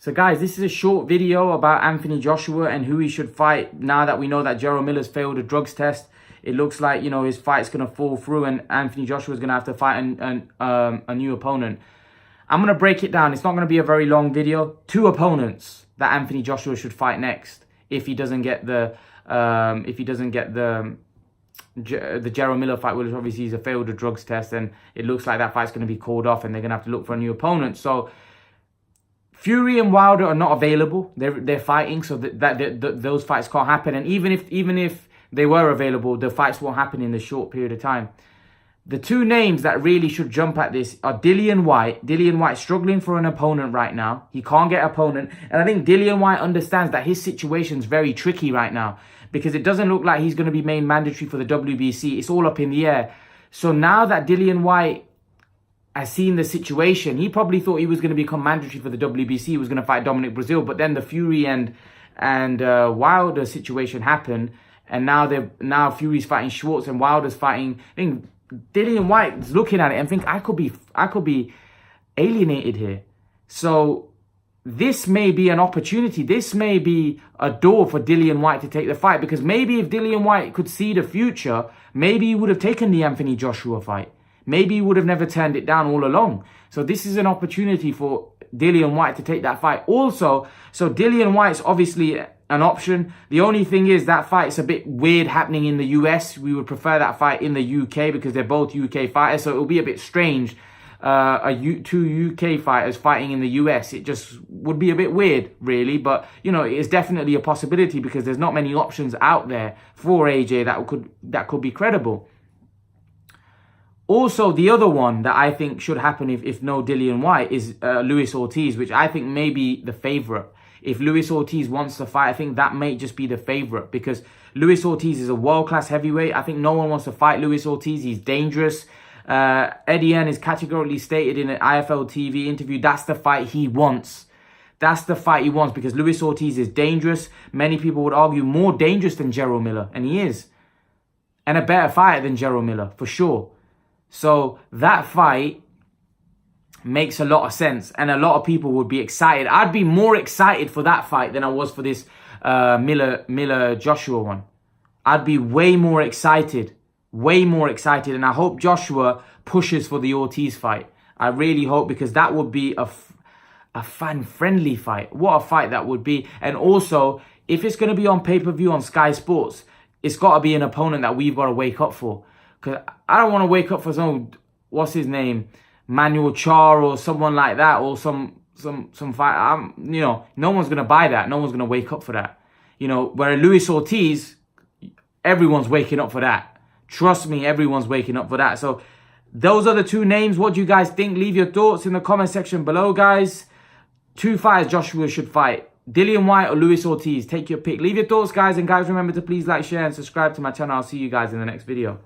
So guys, this is a short video about Anthony Joshua and who he should fight now that we know that Gerald Miller's failed a drugs test. It looks like, you know, his fight's going to fall through and Anthony Joshua's going to have to fight a new opponent. I'm going to break it down. It's not going to be a very long video. 2 opponents that Anthony Joshua should fight next if he doesn't get the Gerald Miller fight, which obviously is a failed drugs test, and it looks like that fight's going to be called off and they're going to have to look for a new opponent. So Fury and Wilder are not available. They're fighting, so those fights can't happen. And even if they were available, the fights won't happen in the short period of time. The 2 names that really should jump at this are Dillian Whyte. Dillian Whyte struggling for an opponent right now. He can't get an opponent. And I think Dillian Whyte understands that his situation is very tricky right now, because it doesn't look like he's going to be made mandatory for the WBC. It's all up in the air. So now that Dillian Whyte has seen the situation, he probably thought he was going to become mandatory for the WBC. He was going to fight Dominic Brazil. But then the Fury and Wilder situation happened. And now Fury's fighting Schwartz and Wilder's fighting. I think Dillian Whyte's looking at it and think I could be alienated here. So this may be an opportunity. This may be a door for Dillian Whyte to take the fight, because maybe if Dillian Whyte could see the future, maybe he would have taken the Anthony Joshua fight. Maybe he would have never turned it down all along. So this is an opportunity for Dillian Whyte to take that fight. Also, so Dillian Whyte's obviously an option. The only thing is that fight's a bit weird happening in the US. We would prefer that fight in the UK because they're both UK fighters. So it'll be a bit strange. 2 UK fighters fighting in the US. It just would be a bit weird, really. But, you know, it's definitely a possibility because there's not many options out there for AJ that could be credible. Also, the other one that I think should happen if no Dillian Whyte is Luis Ortiz, which I think may be the favourite. If Luis Ortiz wants to fight, I think that may just be the favourite, because Luis Ortiz is a world-class heavyweight. I think no one wants to fight Luis Ortiz. He's dangerous. Eddie Hearn has categorically stated in an IFL TV interview that's the fight he wants. That's the fight he wants, because Luis Ortiz is dangerous. Many people would argue more dangerous than Gerald Miller, and he is. And a better fighter than Gerald Miller, for sure. So that fight makes a lot of sense, and a lot of people would be excited. I'd be more excited for that fight than I was for this Miller Joshua one. I'd be way more excited, and I hope Joshua pushes for the Ortiz fight. I really hope, because that would be a fan-friendly fight. What a fight that would be. And also, if it's going to be on pay-per-view on Sky Sports, it's got to be an opponent that we've got to wake up for. Because I don't want to wake up for some, what's his name, Manuel Char or someone like that, or some fight. You know, no one's going to buy that. No one's going to wake up for that. You know, where Luis Ortiz, everyone's waking up for that. Trust me, everyone's waking up for that. So those are the 2 names. What do you guys think? Leave your thoughts in the comment section below, guys. 2 fighters Joshua should fight: Dillian Whyte or Luis Ortiz. Take your pick. Leave your thoughts, guys. And guys, remember to please like, share, and subscribe to my channel. I'll see you guys in the next video.